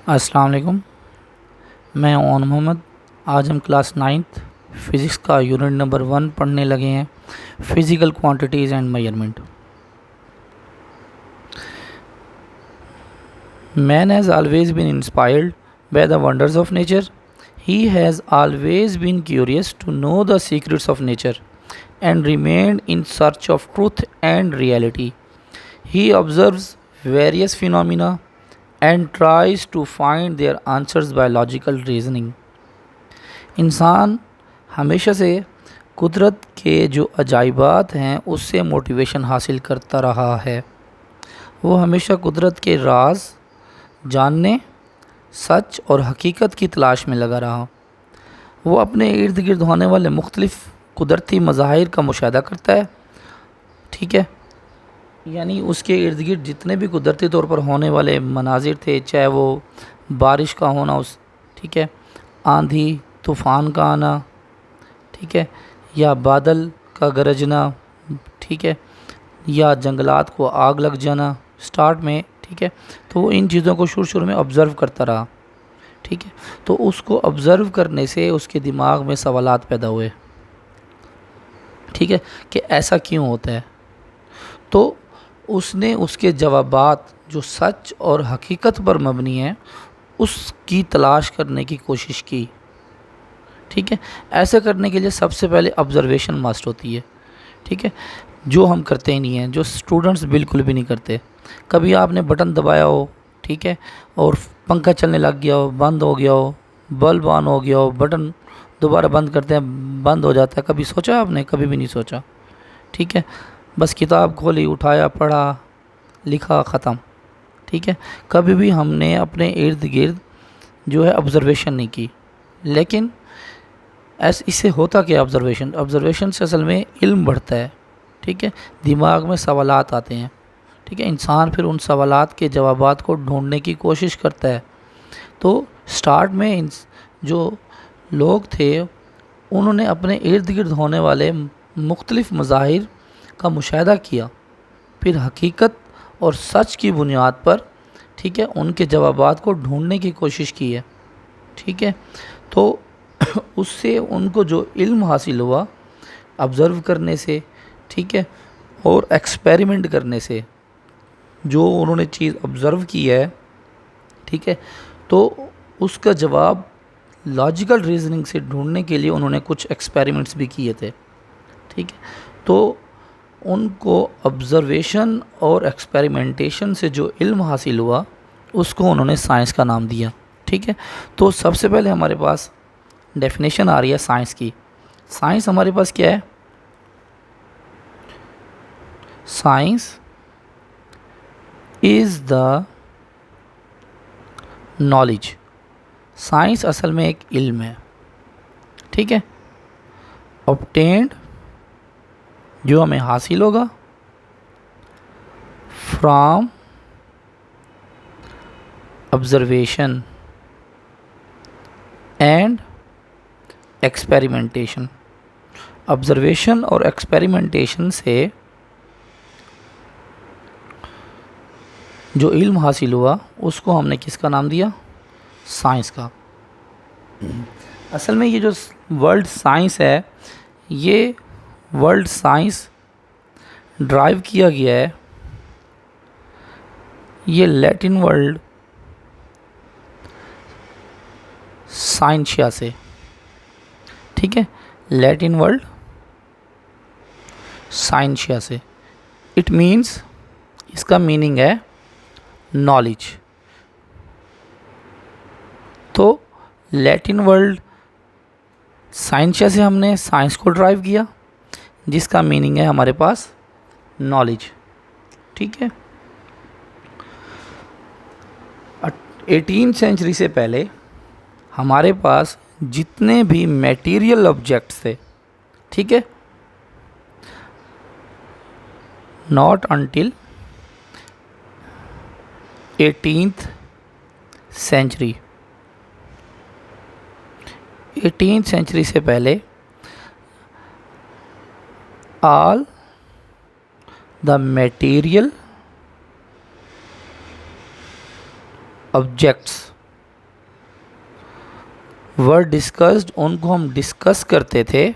अस्सलाम वालेकुम। मैं ओन मोहम्मद। आज हम क्लास नाइन्थ फिज़िक्स का यूनिट नंबर 1 पढ़ने लगे हैं, physical quantities and measurement. Man has always been inspired by the wonders of nature. He has always been curious to know the secrets of nature and remained in search of truth and reality. He observes various phenomena and tries to find their answers by logical reasoning. इंसान हमेशा से कुदरत के जो अजाइबात हैं उससे motivation हासिल करता रहा है। वो हमेशा कुदरत के राज जानने, सच और हकीकत की तलाश में लगा रहा। वो अपने इर्द गिर्द होने वाले मुख्तलिफ़ कुदरती मज़ाहिर का मुशाहदा करता है। ठीक है, यानी उसके इर्द गिर्द जितने भी कुदरती तौर पर होने वाले मनाजिर थे, चाहे वो बारिश का होना, उस ठीक है, आंधी तूफ़ान का आना, ठीक है, या बादल का गरजना, ठीक है, या जंगलात को आग लग जाना स्टार्ट में, ठीक है, तो वो इन चीज़ों को शुरू में ऑब्ज़र्व करता रहा। ठीक है, तो उसको ऑब्ज़र्व करने से उसके दिमाग में सवालात पैदा हुए, ठीक है, कि ऐसा क्यों होता है। तो उसने उसके जवाबात जो सच और हकीकत पर मबनी हैं उसकी तलाश करने की कोशिश की। ठीक है, ऐसे करने के लिए सबसे पहले ऑब्ज़र्वेशन मस्ट होती है। ठीक है, जो हम करते ही नहीं हैं, जो स्टूडेंट्स बिल्कुल भी नहीं करते। कभी आपने बटन दबाया हो, ठीक है, और पंखा चलने लग गया हो, बंद हो गया हो, बल्ब ऑन हो गया हो, बटन दोबारा बंद करते हैं बंद हो जाता है, कभी सोचा आपने? कभी भी नहीं सोचा। ठीक है, बस किताब खोली, उठाया, पढ़ा, लिखा, ख़त्म। ठीक है, कभी भी हमने अपने इर्द गिर्द जो है ऑब्ज़र्वेशन नहीं की। लेकिन ऐसे इससे होता क्या? ऑब्ज़र्वेशन से असल में इल्म बढ़ता है। ठीक है, दिमाग में सवालात आते हैं। ठीक है, इंसान फिर उन सवालात के जवाबात को ढूंढने की कोशिश करता है। तो स्टार्ट में जो लोग थे उन्होंने अपने इर्द गिर्द होने वाले मुख्तलिफ़ मज़ाहिर का मुशाहदा किया, फिर हकीकत और सच की बुनियाद पर, ठीक है, उनके जवाबात को ढूंढने की कोशिश की है। ठीक है, तो उससे उनको जो इल्म हासिल हुआ ऑब्ज़र्व करने से, ठीक है, और एक्सपेरिमेंट करने से, जो उन्होंने चीज़ ऑब्ज़र्व की है, ठीक है, तो उसका जवाब लॉजिकल रीज़निंग से ढूंढने के लिए उन्होंने कुछ एक्सपेरिमेंट्स भी किए थे। ठीक है, तो उनको ऑब्ज़र्वेशन और एक्सपेरिमेंटेशन से जो इल्म हासिल हुआ उसको उन्होंने साइंस का नाम दिया। ठीक है, तो सबसे पहले हमारे पास डेफिनेशन आ रही है साइंस की। साइंस हमारे पास क्या है? Science is the knowledge. Science असल में एक इल्म है। ठीक है, ऑब्टेन्ड, जो हमें हासिल होगा, from observation and experimentation. Observation और एक्सपेरिमेंटेशन से जो इल्म हासिल हुआ उसको हमने किसका नाम दिया? साइंस का। असल में ये जो वर्ल्ड साइंस है, ये वर्ल्ड साइंस ड्राइव किया गया है ये लैटिन वर्ल्ड साइंशिया से। ठीक है, लैटिन वर्ल्ड साइंशिया से। इट मीन्स, इसका मीनिंग है नॉलेज। तो लैटिन वर्ल्ड साइंशिया से हमने साइंस को ड्राइव किया, जिसका मीनिंग है हमारे पास नॉलेज। ठीक है, 18th सेंचुरी से पहले हमारे पास जितने भी मटेरियल ऑब्जेक्ट्स थे, ठीक है, not until 18th century, 18th century से पहले all the material objects were discussed, उनको हम डिस्कस करते थे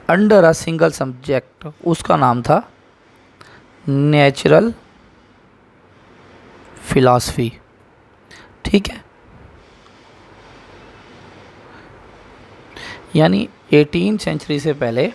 अंडर अ सिंगल सब्जेक्ट, उसका नाम था नेचुरल फिलॉसफी। ठीक है, यानी 18 सेंचुरी से पहले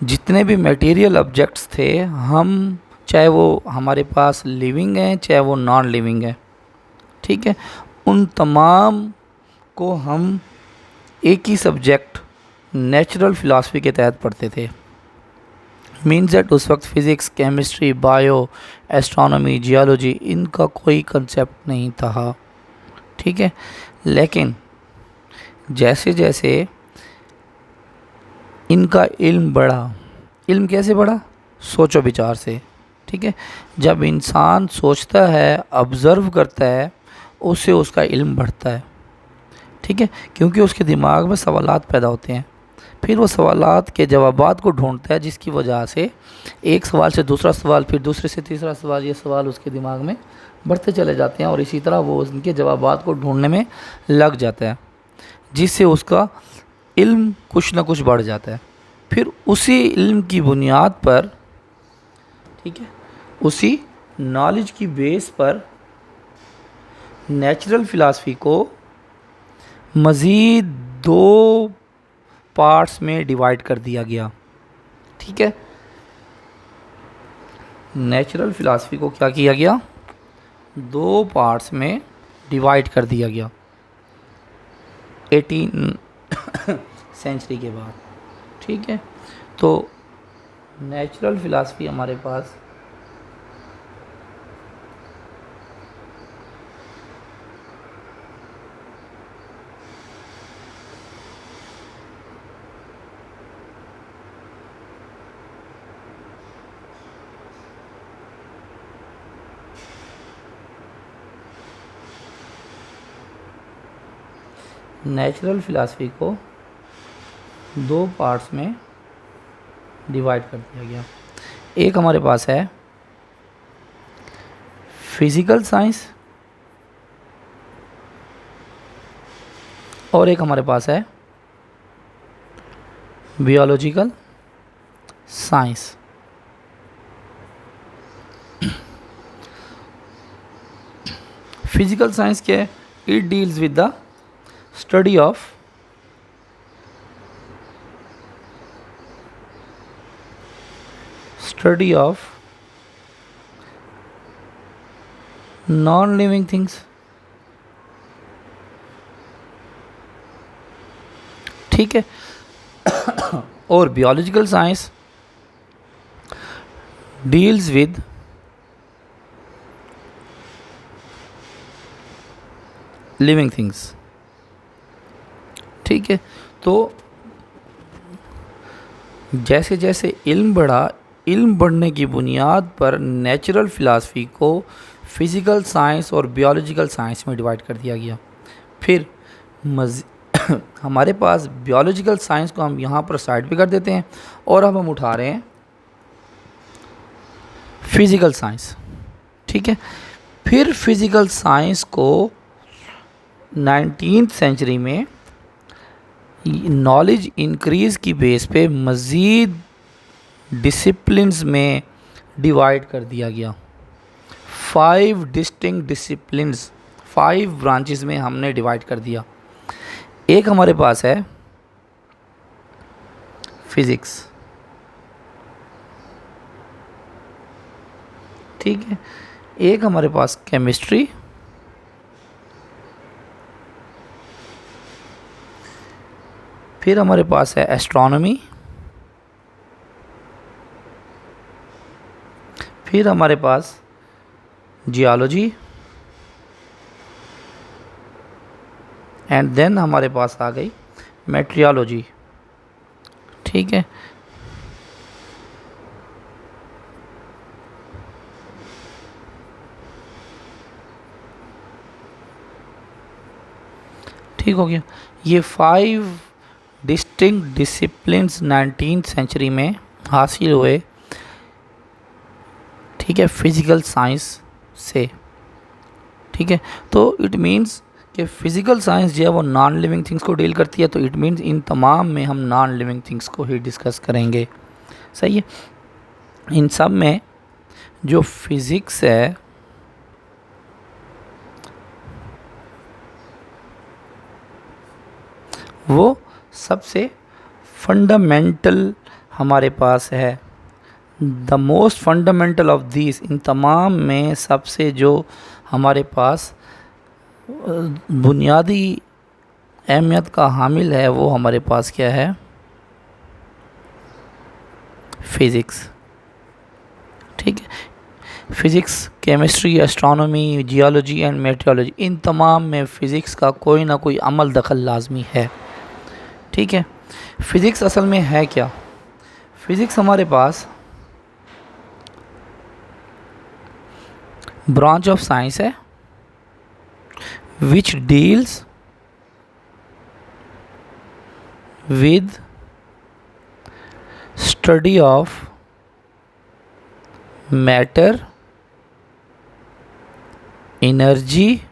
जितने भी मटेरियल ऑब्जेक्ट्स थे, हम चाहे वो हमारे पास लिविंग हैं चाहे वो नॉन लिविंग है, ठीक है, उन तमाम को हम एक ही सब्जेक्ट नेचुरल फिलॉसफी के तहत पढ़ते थे। मीन्स दैट उस वक्त physics, chemistry, bio, astronomy, geology, इनका कोई कंसेप्ट नहीं था। ठीक है, लेकिन जैसे जैसे इनका इल्म बढ़ा, इल्म कैसे बढ़ा? सोचो विचार से। ठीक है, जब इंसान सोचता है, ऑब्ज़र्व करता है, उससे उसका इल्म बढ़ता है। ठीक है, क्योंकि उसके दिमाग में सवालात पैदा होते हैं, फिर वो सवालात के जवाबात को ढूंढता है, जिसकी वजह से एक सवाल से दूसरा सवाल, फिर दूसरे से तीसरा सवाल, ये सवाल उसके दिमाग में बढ़ते चले जाते हैं और इसी तरह वो उनके जवाबात को ढूंढने में लग जाता है, जिससे उसका इल्म कुछ ना कुछ बढ़ जाता है। फिर उसी इल्म की बुनियाद पर, ठीक है, उसी नॉलेज की बेस पर नेचुरल फ़िलासफ़ी को मज़ीद 2 पार्ट्स में डिवाइड कर दिया गया। ठीक है, नेचुरल फ़िलासफ़ी को क्या किया गया? 2 पार्ट्स में डिवाइड कर दिया गया 18 सेंचुरी के बाद। ठीक है, तो नेचुरल फ़िलासफ़ी हमारे पास नेचुरल फ़िलासफ़ी को 2 पार्ट्स में डिवाइड कर दिया गया। एक हमारे पास है फिज़िकल साइंस और एक हमारे पास है बियोलॉजिकल साइंस। फिज़िकल साइंस क्या है? It deals with the study of non living things. ठीक है, और biological science deals with living things. ठीक है, तो जैसे जैसे इल्म बढ़ा, इल्म बढ़ने की बुनियाद पर नेचुरल फ़िलासफ़ी को फिज़िकल साइंस और बियोलॉजिकल साइंस में डिवाइड कर दिया गया। फिर हमारे पास बियोलॉजिकल साइंस को हम यहाँ पर साइड पे कर देते हैं और अब हम उठा रहे हैं फिज़िकल साइंस। ठीक है, फिर फिज़िकल साइंस को 19th सेंचुरी में नॉलेज इंक्रीज़ की बेस पे मज़ीद डिसिप्लिन्स में डिवाइड कर दिया गया। 5 डिस्टिंक्ट डिसिप्लिन्स, 5 ब्रांचेस में हमने डिवाइड कर दिया। एक हमारे पास है फिज़िक्स। ठीक है, एक हमारे पास केमिस्ट्री, फिर हमारे पास है एस्ट्रोनॉमी, फिर हमारे पास जियोलॉजी, एंड देन हमारे पास आ गई मेट्रियोलॉजी। ठीक है, ठीक हो गया। ये 5 डिस्टिंक्ट डिसिप्लिन्स 19th सेंचुरी में हासिल हुए। ठीक है, फिज़िकल साइंस से। ठीक है, तो इट मीन्स कि फिज़िकल साइंस जो है वो नॉन लिविंग थिंग्स को डील करती है, तो इट मीन्स इन तमाम में हम नॉन लिविंग थिंग्स को ही डिस्कस करेंगे। सही है। इन सब में जो फिज़िक्स है वो सबसे फंडामेंटल हमारे पास है। The most fundamental of this, इन तमाम में सबसे जो हमारे पास बुनियादी अहमियत का हामिल है वो हमारे पास क्या है? फिज़िक्स। ठीक है। Physics, chemistry, astronomy, geology and metrology, इन तमाम में फ़िज़िक्स का कोई ना कोई अमल दखल लाजमी है। ठीक है। फ़िज़िक्स असल में है क्या? फ़िज़िक्स हमारे पास ब्रांच ऑफ साइंस है which deals with study of matter, energy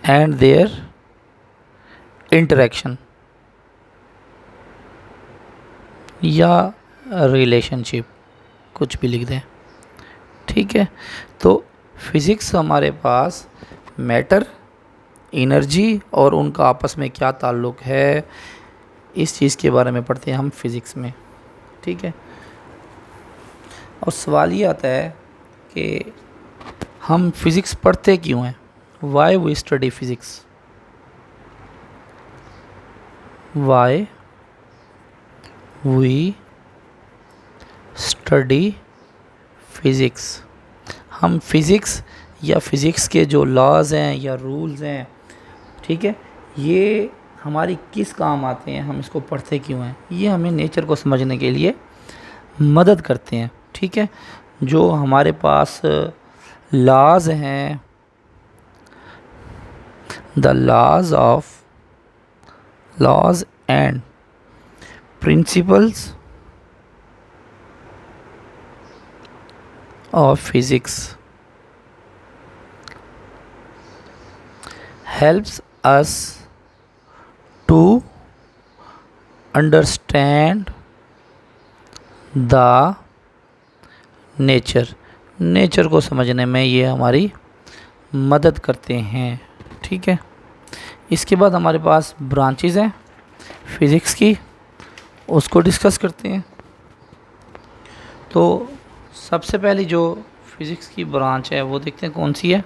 and their interaction या रिलेशनशिप, कुछ भी लिख दें। ठीक है। तो फिज़िक्स हमारे पास मैटर, एनर्जी और उनका आपस में क्या ताल्लुक़ है, इस चीज़ के बारे में पढ़ते हैं हम फिज़िक्स में। ठीक है। और सवाल ये आता है कि हम फिज़िक्स पढ़ते क्यों हैं? Why we study physics, why we study physics. हम फिज़िक्स या फिज़िक्स के जो लॉज हैं या रूल्स हैं, ठीक है, ये हमारी किस काम आते हैं, हम इसको पढ़ते क्यों हैं? ये हमें नेचर को समझने के लिए मदद करते हैं। ठीक है। जो हमारे पास लॉज हैं, the laws and principles of physics helps us to understand the nature को समझने में ये हमारी मदद करते हैं। ठीक है। इसके बाद हमारे पास ब्रांचेस हैं फिज़िक्स की, उसको डिस्कस करते हैं। तो सबसे पहली जो फिज़िक्स की ब्रांच है वो देखते हैं कौन सी है।